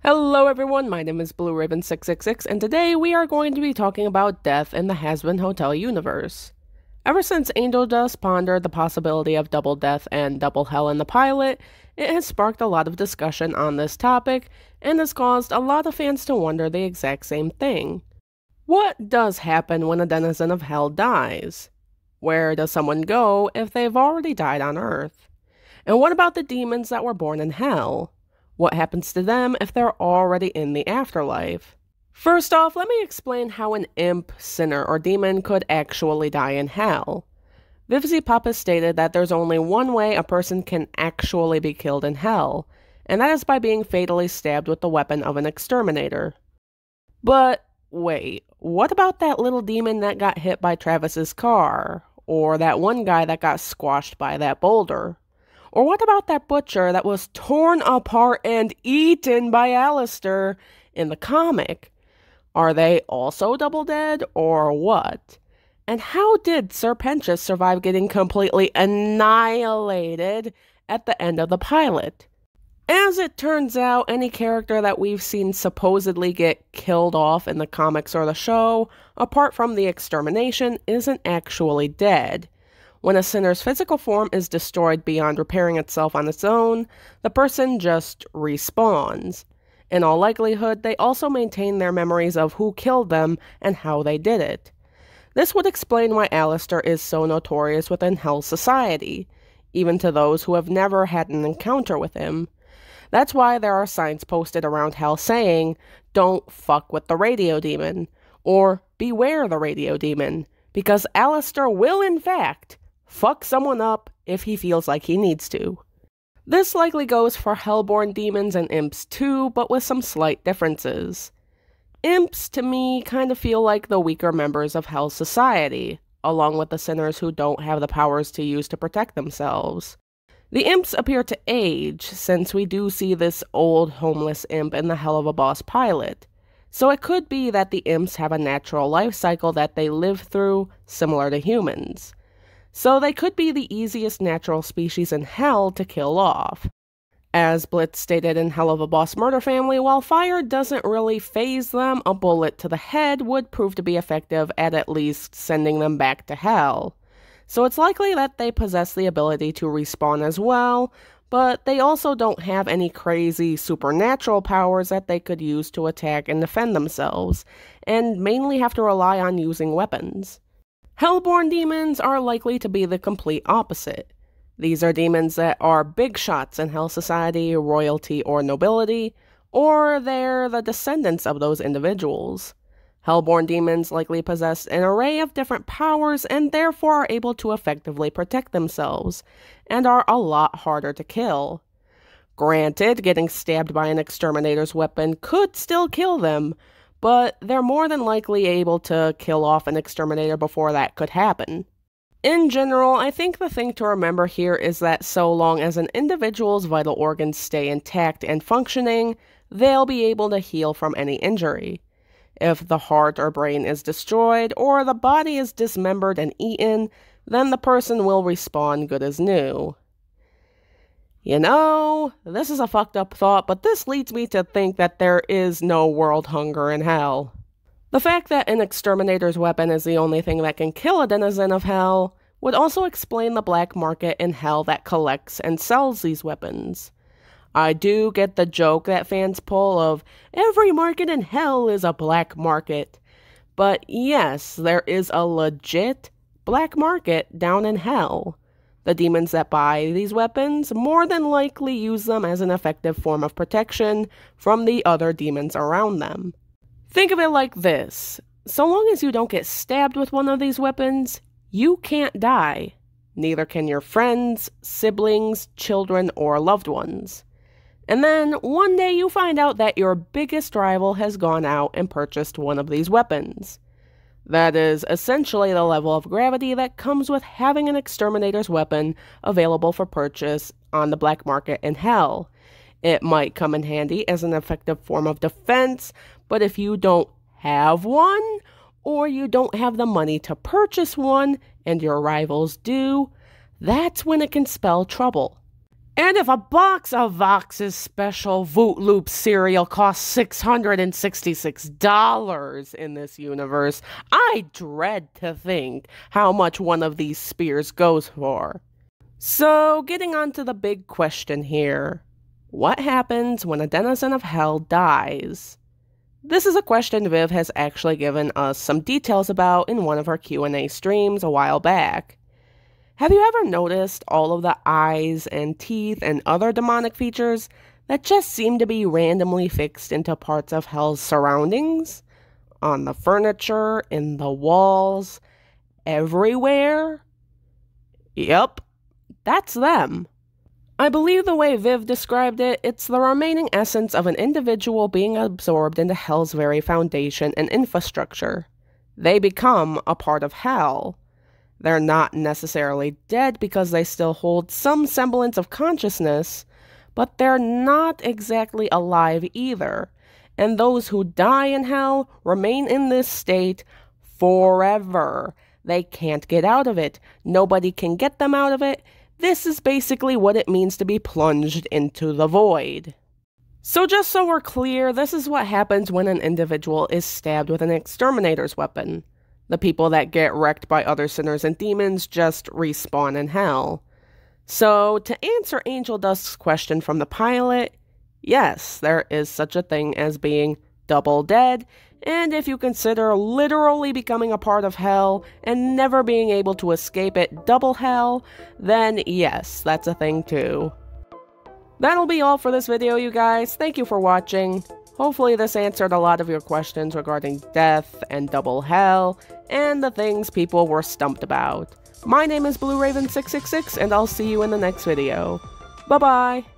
Hello everyone, my name is Blue Raven 666 and today we are going to be talking about death in the Hazbin Hotel universe. Ever since Angel Dust pondered the possibility of double death and double hell in the pilot, it has sparked a lot of discussion on this topic and has caused a lot of fans to wonder the exact same thing. What does happen when a denizen of hell dies? Where does someone go if they've already died on Earth? And what about the demons that were born in hell? What happens to them if they're already in the afterlife? First off, let me explain how an imp, sinner, or demon could actually die in hell. Vivzi Papa stated that there's only one way a person can actually be killed in hell, and that is by being fatally stabbed with the weapon of an exterminator. But wait, what about that little demon that got hit by Travis's car? Or that one guy that got squashed by that boulder? Or what about that butcher that was torn apart and eaten by Alistair in the comic? Are they also double dead, or what? And how did Sir Pentious survive getting completely annihilated at the end of the pilot? As it turns out, any character that we've seen supposedly get killed off in the comics or the show, apart from the extermination, isn't actually dead. When a sinner's physical form is destroyed beyond repairing itself on its own, the person just respawns. In all likelihood, they also maintain their memories of who killed them and how they did it. This would explain why Alistair is so notorious within Hell Society, even to those who have never had an encounter with him. That's why there are signs posted around Hell saying, "Don't fuck with the radio demon," or "Beware the radio demon," because Alistair will in fact fuck someone up if he feels like he needs to. This likely goes for Hellborn demons and imps too, but with some slight differences. Imps, to me, kind of feel like the weaker members of Hell Society, along with the sinners who don't have the powers to use to protect themselves. The imps appear to age, since we do see this old homeless imp in the Hell of a Boss pilot. So it could be that the imps have a natural life cycle that they live through, similar to humans. So they could be the easiest natural species in Hell to kill off. As Blitz stated in Hell of a Boss Murder Family, while fire doesn't really faze them, a bullet to the head would prove to be effective at least sending them back to Hell. So it's likely that they possess the ability to respawn as well, but they also don't have any crazy supernatural powers that they could use to attack and defend themselves, and mainly have to rely on using weapons. Hellborn demons are likely to be the complete opposite. These are demons that are big shots in Hell Society, royalty, or nobility, or they're the descendants of those individuals. Hellborn demons likely possess an array of different powers and therefore are able to effectively protect themselves, and are a lot harder to kill. Granted, getting stabbed by an exterminator's weapon could still kill them, but they're more than likely able to kill off an exterminator before that could happen. In general, I think the thing to remember here is that so long as an individual's vital organs stay intact and functioning, they'll be able to heal from any injury. If the heart or brain is destroyed, or the body is dismembered and eaten, then the person will respawn good as new. You know, this is a fucked up thought, but this leads me to think that there is no world hunger in Hell. The fact that an exterminator's weapon is the only thing that can kill a denizen of Hell would also explain the black market in Hell that collects and sells these weapons. I do get the joke that fans pull of, every market in Hell is a black market. But yes, there is a legit black market down in Hell. The demons that buy these weapons more than likely use them as an effective form of protection from the other demons around them. Think of it like this. So long as you don't get stabbed with one of these weapons, you can't die. Neither can your friends, siblings, children, or loved ones. And then one day you find out that your biggest rival has gone out and purchased one of these weapons. That is essentially the level of gravity that comes with having an exterminator's weapon available for purchase on the black market in Hell. It might come in handy as an effective form of defense, but if you don't have one, or you don't have the money to purchase one, and your rivals do, that's when it can spell trouble. And if a box of Vox's special Voot Loop cereal costs $666 in this universe, I dread to think how much one of these spears goes for. So, getting on to the big question here. What happens when a denizen of hell dies? This is a question Viv has actually given us some details about in one of her Q&A streams a while back. Have you ever noticed all of the eyes and teeth and other demonic features that just seem to be randomly fixed into parts of hell's surroundings? On the furniture, in the walls, everywhere? Yep, that's them. I believe the way Viv described it, it's the remaining essence of an individual being absorbed into hell's very foundation and infrastructure. They become a part of hell. They're not necessarily dead because they still hold some semblance of consciousness, but they're not exactly alive either. And those who die in hell remain in this state forever. They can't get out of it. Nobody can get them out of it. This is basically what it means to be plunged into the void. So just so we're clear, this is what happens when an individual is stabbed with an exterminator's weapon. The people that get wrecked by other sinners and demons just respawn in hell. So, to answer Angel Dust's question from the pilot, yes, there is such a thing as being double dead, and if you consider literally becoming a part of hell and never being able to escape it, double hell, then yes, that's a thing too. That'll be all for this video, you guys. Thank you for watching. Hopefully this answered a lot of your questions regarding death and double hell, and the things people were stumped about. My name is Blue Raven 666, and I'll see you in the next video. Bye-bye!